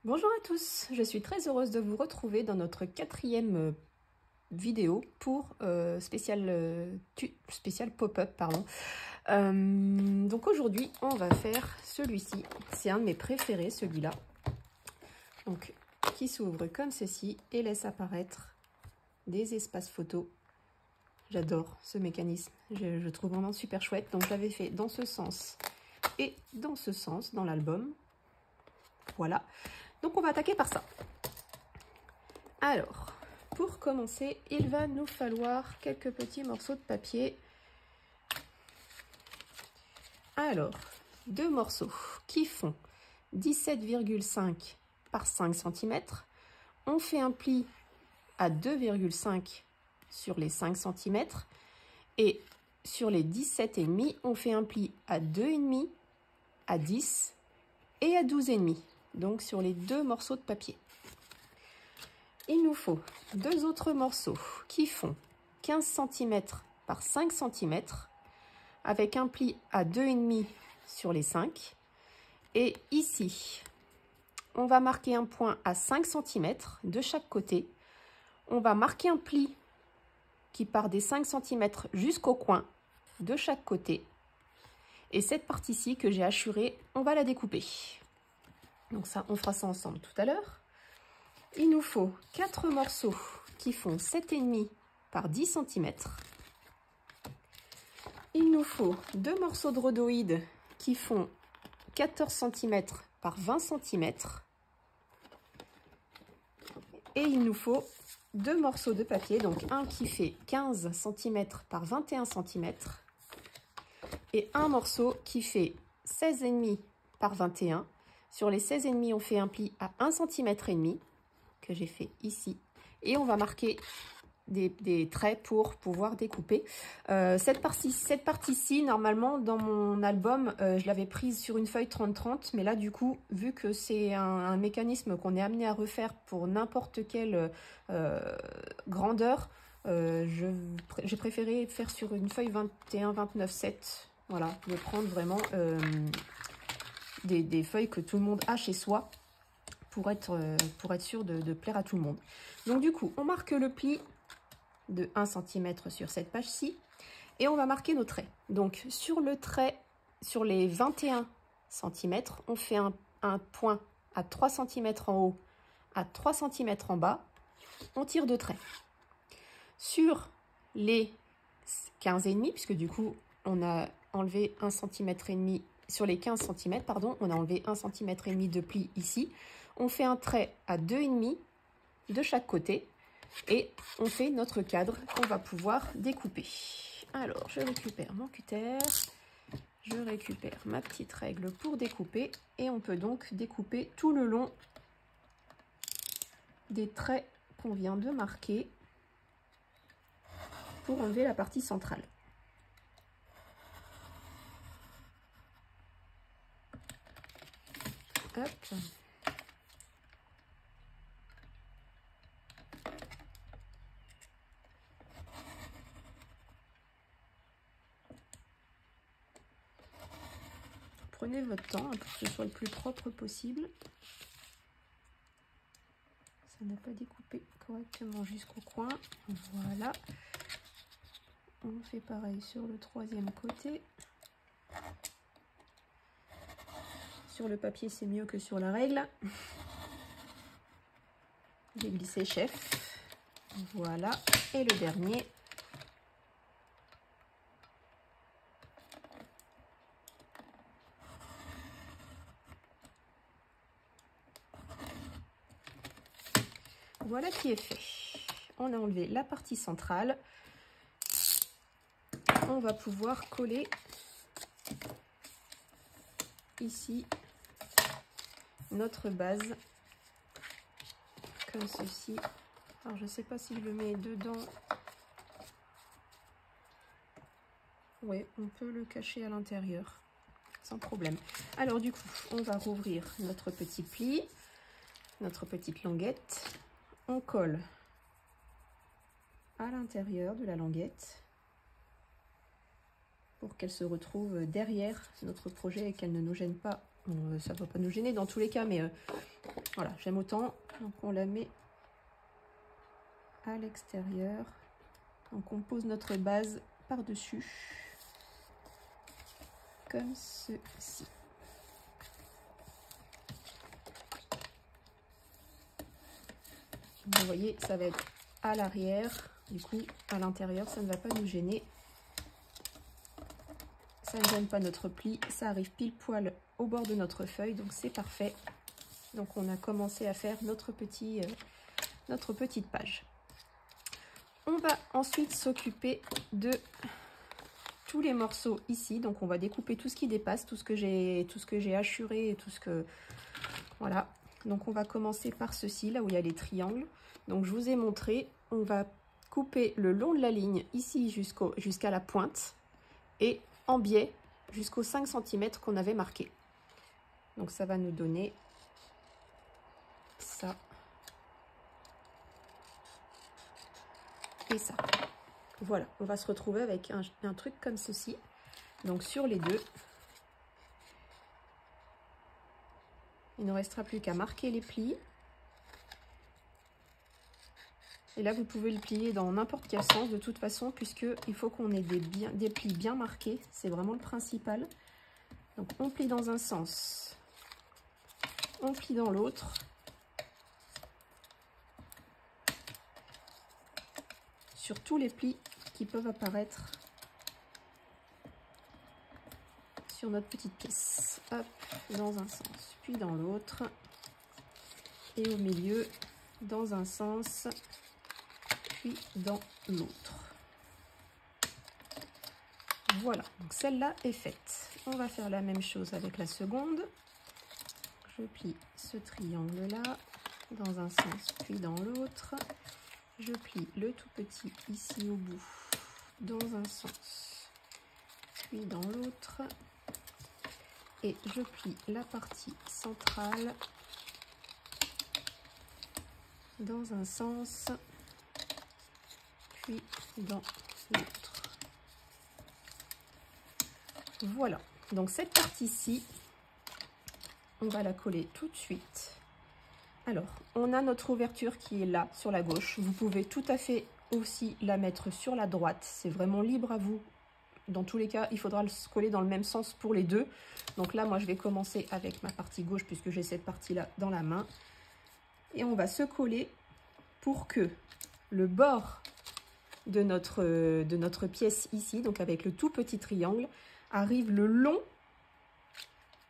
Bonjour à tous, je suis très heureuse de vous retrouver dans notre quatrième vidéo pour spécial pop-up, pardon. Donc aujourd'hui, on va faire celui-ci. C'est un de mes préférés, celui-là. Donc, qui s'ouvre comme ceci et laisse apparaître des espaces photos. J'adore ce mécanisme, je trouve vraiment super chouette. Donc, je l'avais fait dans ce sens et dans ce sens dans l'album. Voilà. Donc, on va attaquer par ça. Alors, pour commencer, il va nous falloir quelques petits morceaux de papier. Alors, deux morceaux qui font 17,5 par 5 cm. On fait un pli à 2,5 sur les 5 cm. Et sur les 17,5, on fait un pli à 2,5, à 10 et à 12,5. Donc sur les deux morceaux de papier. Il nous faut deux autres morceaux qui font 15 cm par 5 cm avec un pli à 2,5 sur les 5. Et ici, on va marquer un point à 5 cm de chaque côté. On va marquer un pli qui part des 5 cm jusqu'au coin de chaque côté. Et cette partie-ci que j'ai hachurée, on va la découper. Donc ça, on fera ça ensemble tout à l'heure. Il nous faut 4 morceaux qui font 7,5 par 10 cm. Il nous faut 2 morceaux de rhodoïde qui font 14 cm par 20 cm. Et il nous faut 2 morceaux de papier, donc un qui fait 15 cm par 21 cm. Et un morceau qui fait 16,5 par 21. Sur les 16,5, on fait un pli à 1,5 cm que j'ai fait ici. Et on va marquer des traits pour pouvoir découper. Cette partie-ci, normalement, dans mon album, je l'avais prise sur une feuille 30-30. Mais là, du coup, vu que c'est un mécanisme qu'on est amené à refaire pour n'importe quelle grandeur, j'ai préféré faire sur une feuille 21-29-7. Voilà, de prendre vraiment des feuilles que tout le monde a chez soi pour être sûr de plaire à tout le monde. Donc du coup, on marque le pli de 1 cm sur cette page-ci et on va marquer nos traits. Donc sur le trait, sur les 21 cm, on fait un point à 3 cm en haut, à 3 cm en bas, on tire 2 traits. Sur les 15,5, puisque du coup on a enlevé 1,5 cm, sur les 15 cm, pardon, on a enlevé 1,5 cm de pli ici. On fait un trait à 2,5 de chaque côté et on fait notre cadre qu'on va pouvoir découper. Alors, je récupère mon cutter, je récupère ma petite règle pour découper et on peut donc découper tout le long des traits qu'on vient de marquer pour enlever la partie centrale. Hop. Prenez votre temps pour que ce soit le plus propre possible. Ça n'a pas découpé correctement jusqu'au coin. Voilà. On fait pareil sur le troisième côté. Sur le papier, c'est mieux que sur la règle. J'ai glissé chef. Voilà. Et le dernier. Voilà qui est fait. On a enlevé la partie centrale. On va pouvoir coller ici notre base comme ceci. Alors je ne sais pas si je le mets dedans. Oui, on peut le cacher à l'intérieur sans problème. Alors du coup, on va rouvrir notre petit pli, notre petite languette. On colle à l'intérieur de la languette pour qu'elle se retrouve derrière notre projet et qu'elle ne nous gêne pas Ça ne va pas nous gêner dans tous les cas, mais voilà, j'aime autant. Donc on la met à l'extérieur. Donc on pose notre base par-dessus, comme ceci. Vous voyez, ça va être à l'arrière, du coup à l'intérieur ça ne va pas nous gêner. Ça ne gêne pas notre pli, ça arrive pile poil au bord de notre feuille, donc c'est parfait. Donc on a commencé à faire notre petite page. On va ensuite s'occuper de tous les morceaux ici, donc on va découper tout ce qui dépasse, tout ce que j'ai hachuré et tout ce que... Voilà, donc on va commencer par ceci, là où il y a les triangles. Donc je vous ai montré, on va couper le long de la ligne ici jusqu'à la pointe et en biais jusqu'aux 5 cm qu'on avait marqué. Donc ça va nous donner ça et ça. Voilà, on va se retrouver avec un truc comme ceci. Donc sur les deux, il ne restera plus qu'à marquer les plis. Et là, vous pouvez le plier dans n'importe quel sens de toute façon, puisqu'il faut qu'on ait des plis bien marqués. C'est vraiment le principal. Donc, on plie dans un sens, on plie dans l'autre. Sur tous les plis qui peuvent apparaître sur notre petite pièce. Hop, dans un sens, puis dans l'autre. Et au milieu, dans un sens, puis dans l'autre. Voilà, donc celle-là est faite. On va faire la même chose avec la seconde. Je plie ce triangle-là dans un sens, puis dans l'autre. Je plie le tout petit ici au bout dans un sens, puis dans l'autre. Et je plie la partie centrale dans un sens, puis dans l'autre. Voilà, donc cette partie-ci, on va la coller tout de suite. Alors, on a notre ouverture qui est là, sur la gauche. Vous pouvez tout à fait aussi la mettre sur la droite. C'est vraiment libre à vous. Dans tous les cas, il faudra le coller dans le même sens pour les deux. Donc là, moi, je vais commencer avec ma partie gauche puisque j'ai cette partie-là dans la main. Et on va se coller pour que le bord de notre pièce ici, donc avec le tout petit triangle, arrive le long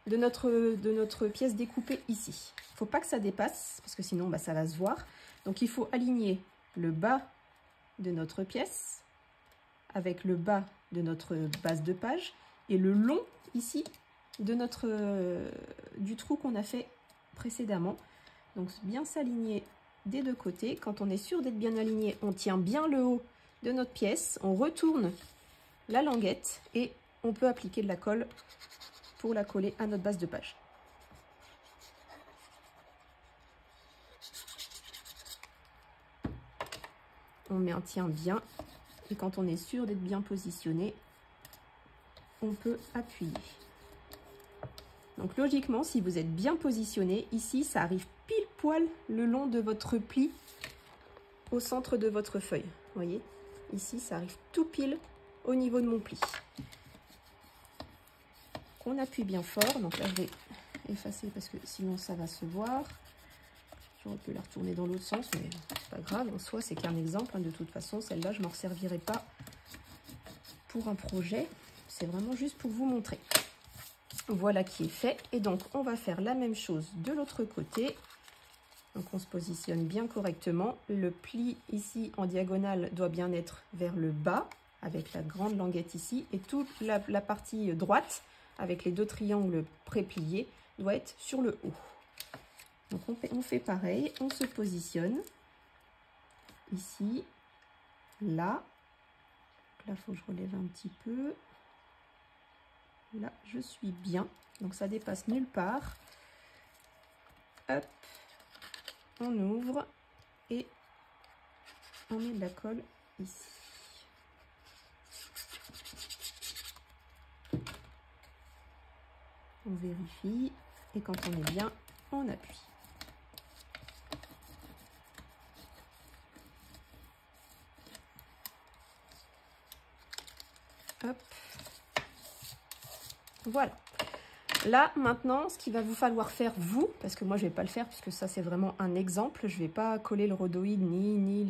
de notre pièce découpée ici. Il ne faut pas que ça dépasse, parce que sinon ça va se voir. Donc il faut aligner le bas de notre pièce avec le bas de notre base de page et le long ici de du trou qu'on a fait précédemment. Donc bien s'aligner des deux côtés. Quand on est sûr d'être bien aligné, on tient bien le haut de notre pièce, on retourne la languette et on peut appliquer de la colle pour la coller à notre base de page. On maintient bien et quand on est sûr d'être bien positionné, on peut appuyer. Donc logiquement, si vous êtes bien positionné, ici ça arrive pile poil le long de votre pli au centre de votre feuille. Vous voyez, ici ça arrive tout pile au niveau de mon pli. On appuie bien fort, donc là je vais effacer parce que sinon ça va se voir. J'aurais pu la retourner dans l'autre sens, mais c'est pas grave, en soi c'est qu'un exemple, hein. De toute façon celle-là je m'en servirai pas pour un projet, c'est vraiment juste pour vous montrer. Voilà qui est fait, et donc on va faire la même chose de l'autre côté. Donc on se positionne bien correctement, le pli ici en diagonale doit bien être vers le bas, avec la grande languette ici, et toute la partie droite, avec les deux triangles pré-pliés, doit être sur le haut. Donc on fait pareil, on se positionne ici, là. Là, il faut que je relève un petit peu. Là, je suis bien. Donc ça dépasse nulle part. Hop, on ouvre et on met de la colle ici. On vérifie. Et quand on est bien, on appuie. Hop. Voilà. Là, maintenant, ce qu'il va vous falloir faire, vous, parce que moi, je ne vais pas le faire, puisque ça, c'est vraiment un exemple. Je ne vais pas coller le rhodoïde ni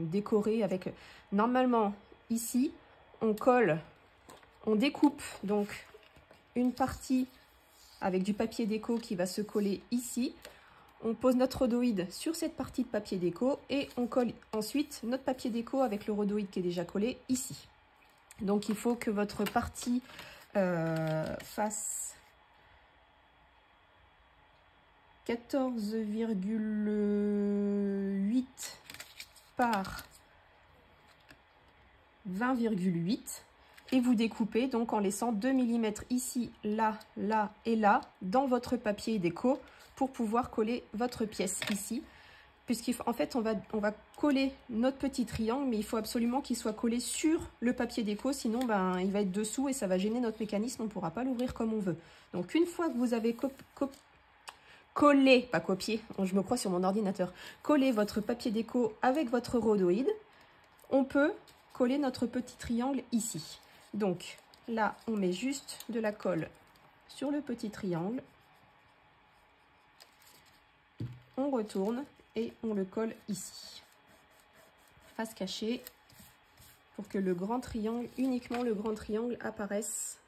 décorer avec... Normalement, ici, on colle, on découpe donc une partie avec du papier déco qui va se coller ici. On pose notre rhodoïde sur cette partie de papier déco et on colle ensuite notre papier déco avec le rhodoïde qui est déjà collé ici. Donc, il faut que votre partie fasse 14,8 par 20,8 et vous découpez donc en laissant 2 mm ici, là, là et là dans votre papier déco pour pouvoir coller votre pièce ici. Puisqu'en fait, on va coller notre petit triangle, mais il faut absolument qu'il soit collé sur le papier déco, sinon ben, il va être dessous et ça va gêner notre mécanisme, on ne pourra pas l'ouvrir comme on veut. Donc une fois que vous avez collé, pas copié, je me crois sur mon ordinateur, coller votre papier déco avec votre rhodoïde, on peut coller notre petit triangle ici. Donc là, on met juste de la colle sur le petit triangle, on retourne et on le colle ici, face cachée, pour que le grand triangle, uniquement le grand triangle apparaisse.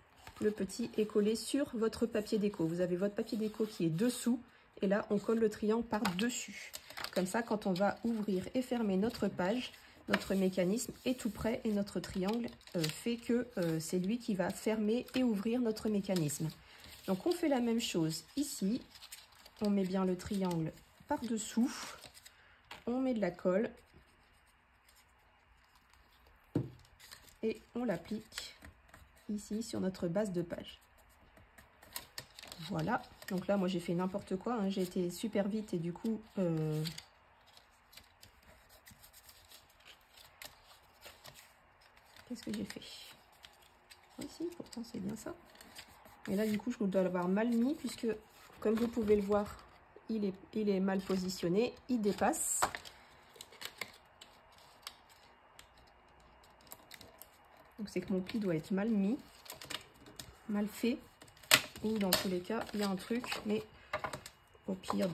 Le petit est collé sur votre papier déco. Vous avez votre papier déco qui est dessous, et là, on colle le triangle par-dessus. Comme ça, quand on va ouvrir et fermer notre page, notre mécanisme est tout prêt et notre triangle fait que c'est lui qui va fermer et ouvrir notre mécanisme. Donc, on fait la même chose ici. On met bien le triangle par-dessous. On met de la colle. Et on l'applique ici sur notre base de page. Voilà, donc là moi j'ai fait n'importe quoi, hein. J'ai été super vite et du coup qu'est-ce que j'ai fait? Oui, si, pourtant c'est bien ça. Et là du coup je dois l'avoir mal mis puisque comme vous pouvez le voir, il est mal positionné, il dépasse. Donc c'est que mon pli doit être mal mis, mal fait. Ou dans tous les cas, il y a un truc, mais au pire,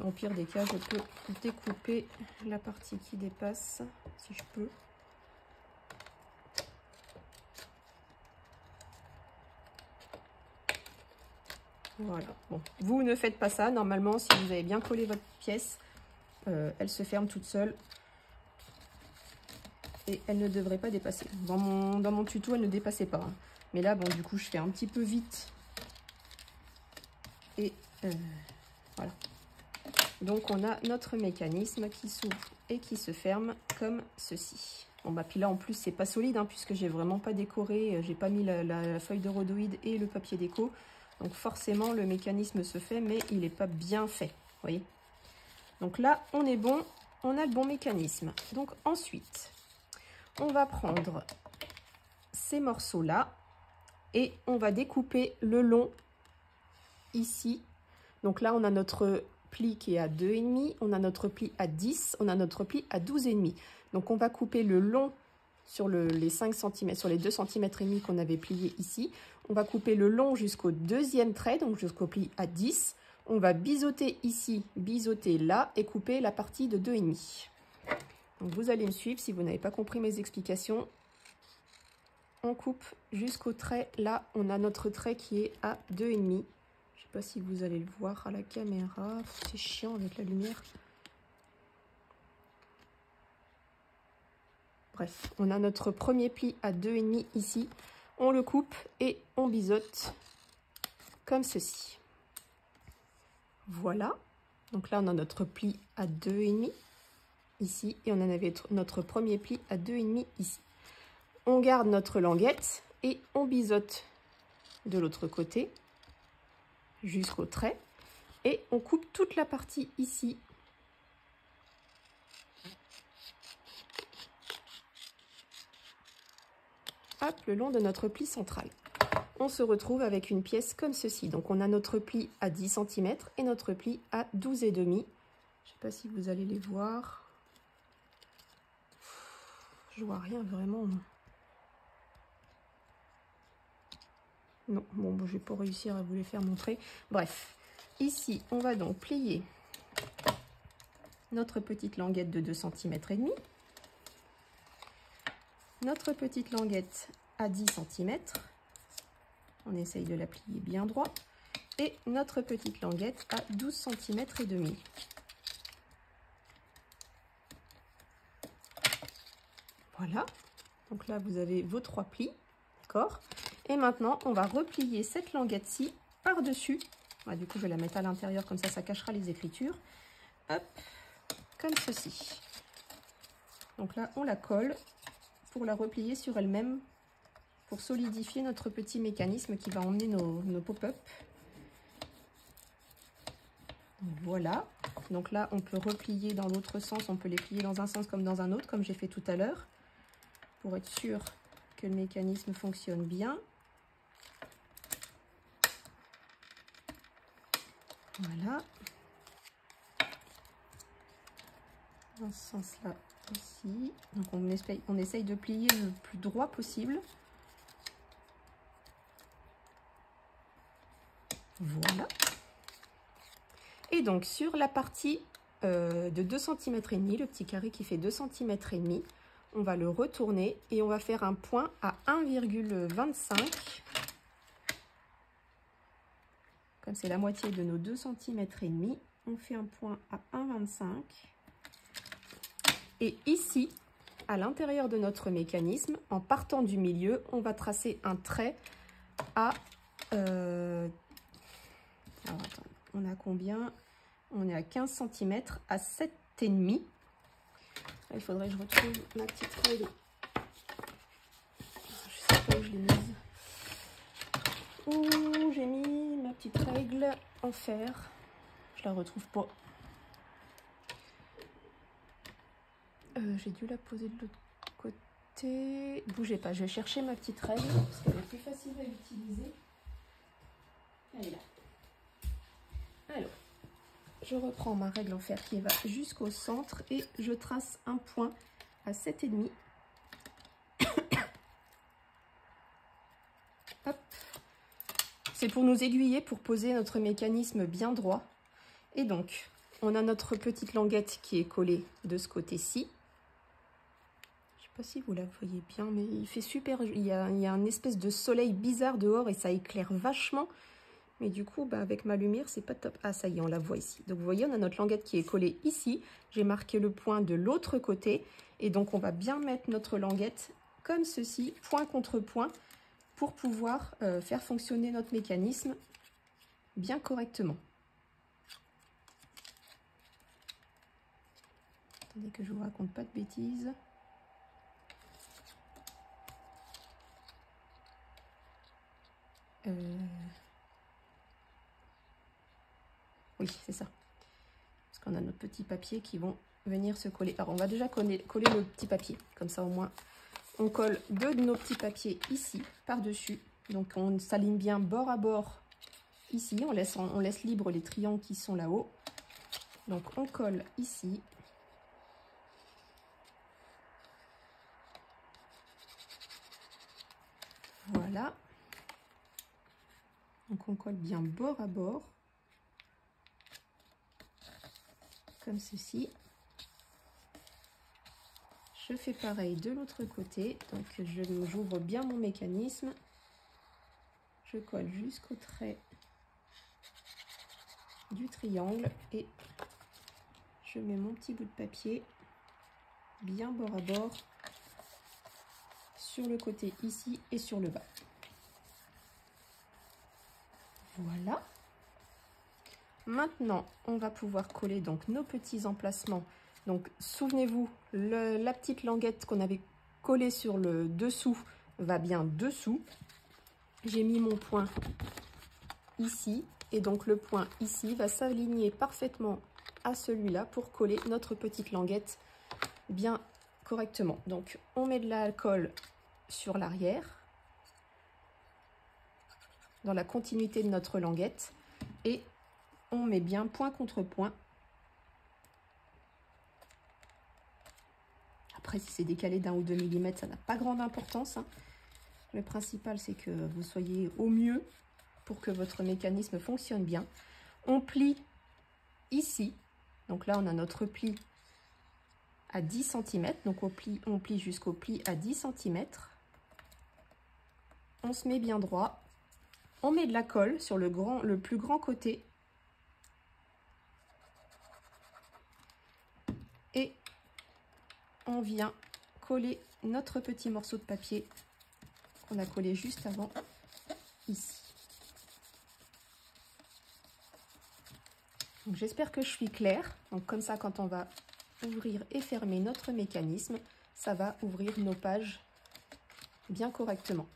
au pire des cas, je peux découper la partie qui dépasse, si je peux. Voilà. Bon, vous ne faites pas ça. Normalement, si vous avez bien collé votre pièce, elle se ferme toute seule. Et elle ne devrait pas dépasser. Dans mon tuto, elle ne dépassait pas. Hein. Mais là, bon, du coup, je fais un petit peu vite. Et voilà. Donc, on a notre mécanisme qui s'ouvre et qui se ferme comme ceci. Bon, bah, puis là, en plus, c'est pas solide, hein, puisque j'ai vraiment pas décoré. J'ai pas mis la feuille de rhodoïde et le papier déco. Donc, forcément, le mécanisme se fait, mais il n'est pas bien fait. Vous voyez? Donc là, on est bon. On a le bon mécanisme. Donc, ensuite, on va prendre ces morceaux-là et on va découper le long ici. Donc là, on a notre pli qui est à 2,5, on a notre pli à 10, on a notre pli à 12,5. Donc on va couper le long sur les 5 cm, sur les 2 cm et demi qu'on avait plié ici. On va couper le long jusqu'au deuxième trait, donc jusqu'au pli à 10. On va biseauter ici, biseauter là et couper la partie de 2,5. Donc vous allez me suivre si vous n'avez pas compris mes explications. On coupe jusqu'au trait. Là, on a notre trait qui est à 2,5. Je sais pas si vous allez le voir à la caméra. C'est chiant avec la lumière. Bref, on a notre premier pli à 2,5 ici. On le coupe et on biseaute comme ceci. Voilà. Donc là, on a notre pli à 2,5 ici. Et on en avait notre premier pli à 2,5 ici. On garde notre languette et on biseaute de l'autre côté jusqu'au trait. Et on coupe toute la partie ici. Hop, le long de notre pli central. on se retrouve avec une pièce comme ceci. Donc on a notre pli à 10 cm et notre pli à 12,5. Je ne sais pas si vous allez les voir. Je vois rien vraiment. Non, bon, je vais pas réussir à vous les faire montrer. Bref, ici, on va donc plier notre petite languette de 2,5 cm. Notre petite languette à 10 cm. On essaye de la plier bien droit. Et notre petite languette à 12,5 cm. Voilà. Donc là, vous avez vos 3 plis. D'accord ? Et maintenant, on va replier cette languette-ci par-dessus. Ah, du coup, je vais la mettre à l'intérieur, comme ça cachera les écritures. Hop, comme ceci. Donc là, on la colle pour la replier sur elle-même, pour solidifier notre petit mécanisme qui va emmener nos pop-up. Voilà. Donc là, on peut replier dans l'autre sens. On peut les plier dans un sens comme dans un autre, comme j'ai fait tout à l'heure, pour être sûr que le mécanisme fonctionne bien. Voilà. Dans ce sens-là, ici. Donc on essaye de plier le plus droit possible. Voilà. Et donc sur la partie de 2,5 cm, le petit carré qui fait 2,5 cm, on va le retourner et on va faire un point à 1,25. Comme c'est la moitié de nos 2,5 cm, on fait un point à 1,25. Et ici, à l'intérieur de notre mécanisme, en partant du milieu, on va tracer un trait à... alors attends, on a combien? On est à 15 cm à 7,5. Il faudrait que je retrouve ma petite règle. Je sais pas où je l'ai mise. Où j'ai mis ma petite règle en fer. Je la retrouve pas. J'ai dû la poser de l'autre côté. Bougez pas, je vais chercher ma petite règle parce qu'elle est plus facile à utiliser. Elle est là. Alors, je reprends ma règle en fer qui va jusqu'au centre et je trace un point à 7,5. Hop. C'est pour nous aiguiller, pour poser notre mécanisme bien droit. Et donc, on a notre petite languette qui est collée de ce côté-ci. Je ne sais pas si vous la voyez bien, mais il fait super... Il y a une espèce de soleil bizarre dehors et ça éclaire vachement. Mais du coup, bah, avec ma lumière, c'est pas top. Ah, ça y est, on la voit ici. Donc, vous voyez, on a notre languette qui est collée ici. J'ai marqué le point de l'autre côté. Et donc, on va bien mettre notre languette comme ceci, point contre point, pour pouvoir faire fonctionner notre mécanisme bien correctement. Attendez que je vous raconte pas de bêtises. Oui, c'est ça. Parce qu'on a nos petits papiers qui vont venir se coller. Alors, on va déjà coller le petit papier. Comme ça, au moins, on colle deux de nos petits papiers ici, par-dessus. Donc, on s'aligne bien bord à bord ici. On laisse libre les triangles qui sont là-haut. Donc, on colle ici. Voilà. Donc, on colle bien bord à bord. Comme ceci. Je fais pareil de l'autre côté. Donc, j'ouvre bien mon mécanisme. Je colle jusqu'au trait du triangle et je mets mon petit bout de papier bien bord à bord sur le côté ici et sur le bas. Voilà. Maintenant, on va pouvoir coller donc nos petits emplacements. Donc, souvenez-vous, la petite languette qu'on avait collée sur le dessous va bien dessous. J'ai mis mon point ici et donc le point ici va s'aligner parfaitement à celui-là pour coller notre petite languette bien correctement. Donc, on met de l'alcool sur l'arrière. dans la continuité de notre languette et on met bien point contre point. Après, si c'est décalé d'1 ou 2 mm, ça n'a pas grande importance, hein. Le principal, c'est que vous soyez au mieux pour que votre mécanisme fonctionne bien. On plie ici. Donc là, on a notre pli à 10 cm. Donc on plie jusqu'au pli à 10 cm. On se met bien droit. On met de la colle sur le plus grand côté. Et on vient coller notre petit morceau de papier qu'on a collé juste avant ici. J'espère que je suis claire. Donc comme ça, quand on va ouvrir et fermer notre mécanisme, ça va ouvrir nos pages bien correctement.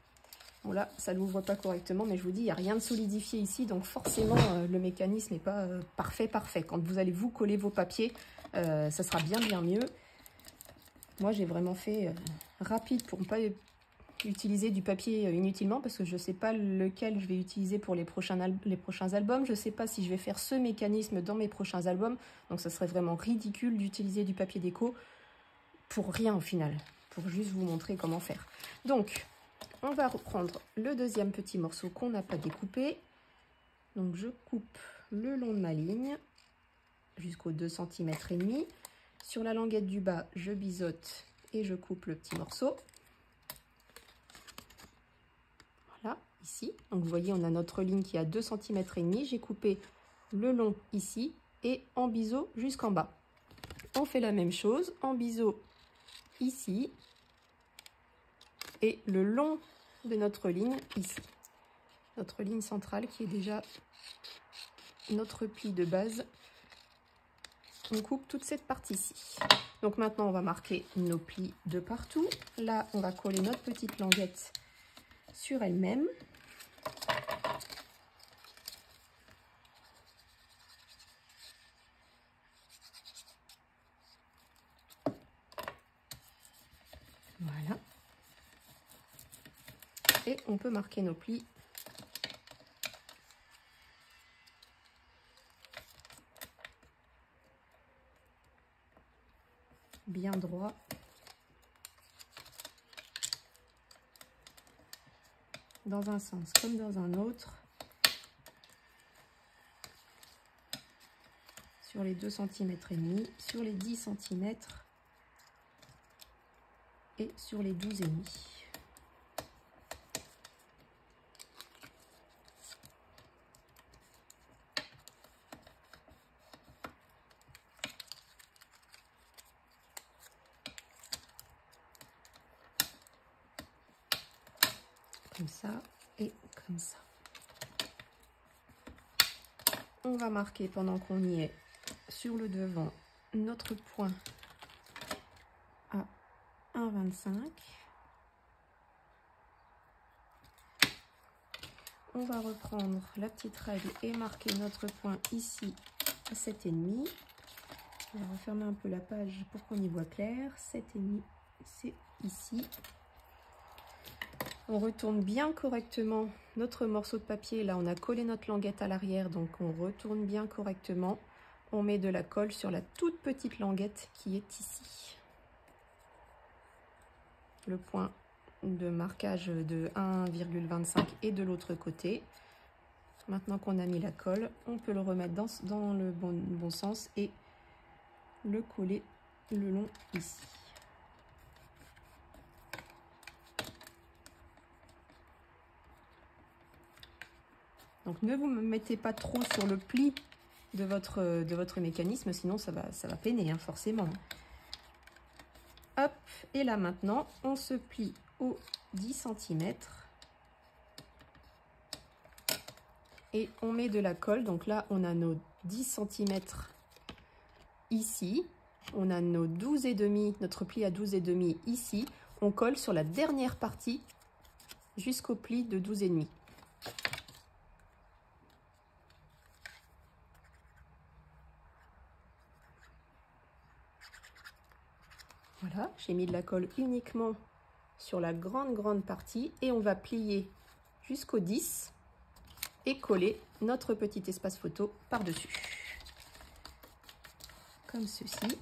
Bon là, ça ne l'ouvre pas correctement, mais je vous dis, il n'y a rien de solidifié ici, donc forcément, le mécanisme n'est pas parfait. Quand vous allez vous coller vos papiers, ça sera bien mieux. Moi, j'ai vraiment fait rapide pour ne pas utiliser du papier inutilement, parce que je ne sais pas lequel je vais utiliser pour les prochains albums. Je ne sais pas si je vais faire ce mécanisme dans mes prochains albums, donc ça serait vraiment ridicule d'utiliser du papier déco pour rien au final, pour juste vous montrer comment faire. Donc, on va reprendre le deuxième petit morceau qu'on n'a pas découpé. Donc, je coupe le long de ma ligne jusqu'aux 2 cm et demi. Sur la languette du bas, je biseaute et je coupe le petit morceau. Voilà, ici. Donc, vous voyez, on a notre ligne qui est à 2 cm et demi. J'ai coupé le long ici et en biseau jusqu'en bas. On fait la même chose en biseau ici et le long de notre ligne ici. Notre ligne centrale qui est déjà notre pli de base. On coupe toute cette partie-ci. Donc maintenant, on va marquer nos plis de partout. Là, on va coller notre petite languette sur elle-même. Voilà. Et on peut marquer nos plis bien droit. Dans un sens comme dans un autre. Sur les 2 cm et demi, sur les 10 cm et sur les 12 et demi. Comme ça et comme ça. On va marquer pendant qu'on y est sur le devant notre point à 1,25. On va reprendre la petite règle et marquer notre point ici à 7,5. On va refermer un peu la page pour qu'on y voit clair. 7,5, c'est ici. On retourne bien correctement notre morceau de papier. Là, on a collé notre languette à l'arrière, donc on retourne bien correctement. On met de la colle sur la toute petite languette qui est ici. Le point de marquage de 1,25 est de l'autre côté. Maintenant qu'on a mis la colle, on peut le remettre dans le bon sens et le coller le long ici. Donc ne vous mettez pas trop sur le pli de votre mécanisme, sinon ça va peiner, hein, forcément. Hop, et là maintenant, on se plie aux 10 cm. Et on met de la colle. Donc là, on a nos 10 cm ici. On a nos 12,5, notre pli à 12,5 ici. On colle sur la dernière partie jusqu'au pli de 12,5. Voilà, j'ai mis de la colle uniquement sur la grande partie et on va plier jusqu'au 10. et coller notre petit espace photo par-dessus. Comme ceci.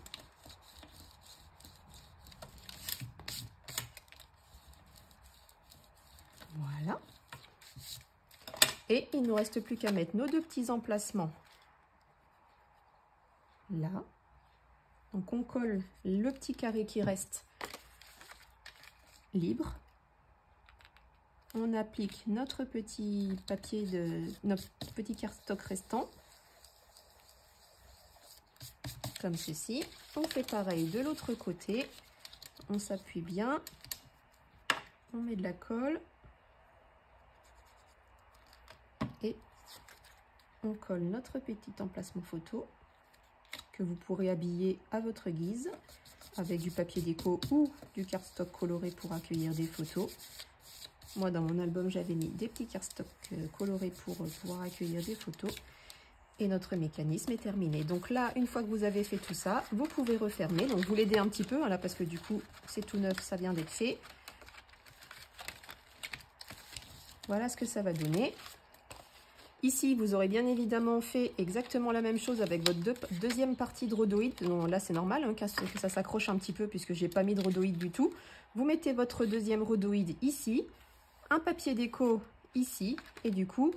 Voilà. Et il ne nous reste plus qu'à mettre nos deux petits emplacements là. Donc on colle le petit carré qui reste libre. On applique notre petit papier notre petit cardstock restant. Comme ceci. On fait pareil de l'autre côté. On s'appuie bien. On met de la colle. Et on colle notre petit emplacement photo que vous pourrez habiller à votre guise avec du papier déco ou du cardstock coloré pour accueillir des photos. Moi, dans mon album, j'avais mis des petits cardstock colorés pour pouvoir accueillir des photos. Et notre mécanisme est terminé. Donc là, une fois que vous avez fait tout ça, vous pouvez refermer. Donc vous l'aidez un petit peu, hein, là, parce que du coup, c'est tout neuf, ça vient d'être fait. Voilà ce que ça va donner. Ici, vous aurez bien évidemment fait exactement la même chose avec votre deuxième partie de rhodoïde. Donc là, c'est normal hein, que ça s'accroche un petit peu puisque j'ai pas mis de rhodoïde du tout. Vous mettez votre deuxième rhodoïde ici, un papier déco ici, et du coup,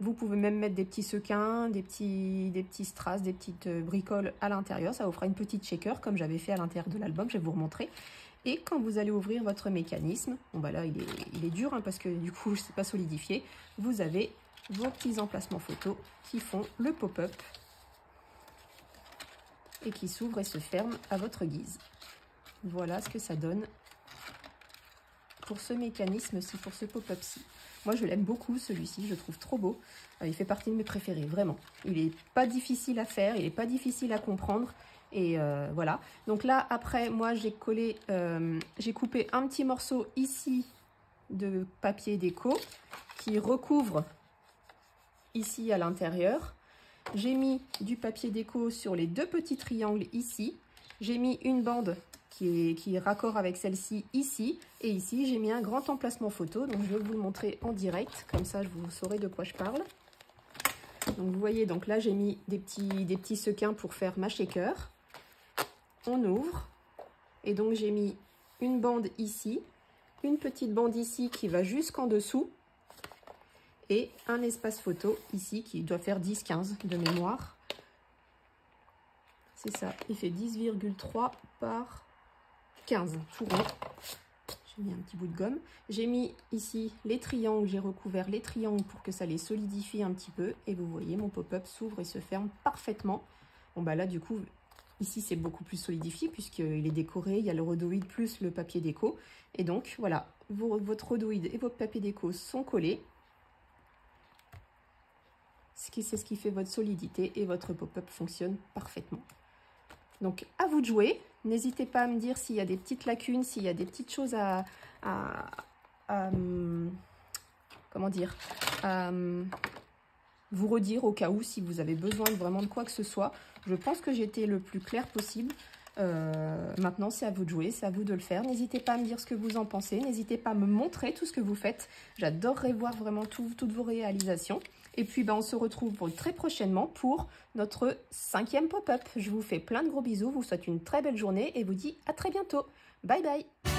vous pouvez même mettre des petits sequins, des petits strass, des petites bricoles à l'intérieur. Ça vous fera une petite shaker comme j'avais fait à l'intérieur de l'album. Je vais vous remontrer. Et quand vous allez ouvrir votre mécanisme, bon bah là, il est dur hein, parce que du coup, c'est pas solidifié. Vous avez vos petits emplacements photos qui font le pop-up et qui s'ouvrent et se ferment à votre guise. Voilà ce que ça donne pour ce mécanisme-ci, pour ce pop-up-ci. Moi, je l'aime beaucoup, celui-ci, je le trouve trop beau. Il fait partie de mes préférés, vraiment. Il n'est pas difficile à faire, il n'est pas difficile à comprendre. Et voilà. Donc là, après, moi, j'ai coupé un petit morceau ici de papier déco qui recouvre ici à l'intérieur. J'ai mis du papier déco sur les deux petits triangles ici. J'ai mis une bande qui est raccord avec celle-ci ici. Et ici, j'ai mis un grand emplacement photo. Donc, je vais vous le montrer en direct. Comme ça, vous saurez de quoi je parle. Donc, vous voyez, donc là, j'ai mis des petits sequins pour faire ma shaker. On ouvre. Et donc, j'ai mis une bande ici. Une petite bande ici qui va jusqu'en dessous. Et un espace photo ici qui doit faire 10-15 de mémoire. C'est ça, il fait 10,3 par 15, tout rond. J'ai mis un petit bout de gomme. J'ai mis ici les triangles, j'ai recouvert les triangles pour que ça les solidifie un petit peu. Et vous voyez, mon pop-up s'ouvre et se ferme parfaitement. Bon bah là, du coup, ici c'est beaucoup plus solidifié puisqu'il est décoré, il y a le rhodoïde plus le papier déco. Et donc voilà, votre rhodoïde et votre papier déco sont collés. C'est ce qui fait votre solidité et votre pop-up fonctionne parfaitement. Donc, à vous de jouer. N'hésitez pas à me dire s'il y a des petites lacunes, s'il y a des petites choses vous redire au cas où, si vous avez besoin vraiment de quoi que ce soit. Je pense que j'ai été le plus clair possible. Maintenant, c'est à vous de jouer, c'est à vous de le faire. N'hésitez pas à me dire ce que vous en pensez. N'hésitez pas à me montrer tout ce que vous faites. J'adorerais voir vraiment toutes vos réalisations. Et puis, on se retrouve très prochainement pour notre 5e pop-up. Je vous fais plein de gros bisous, vous souhaite une très belle journée et vous dis à très bientôt. Bye bye!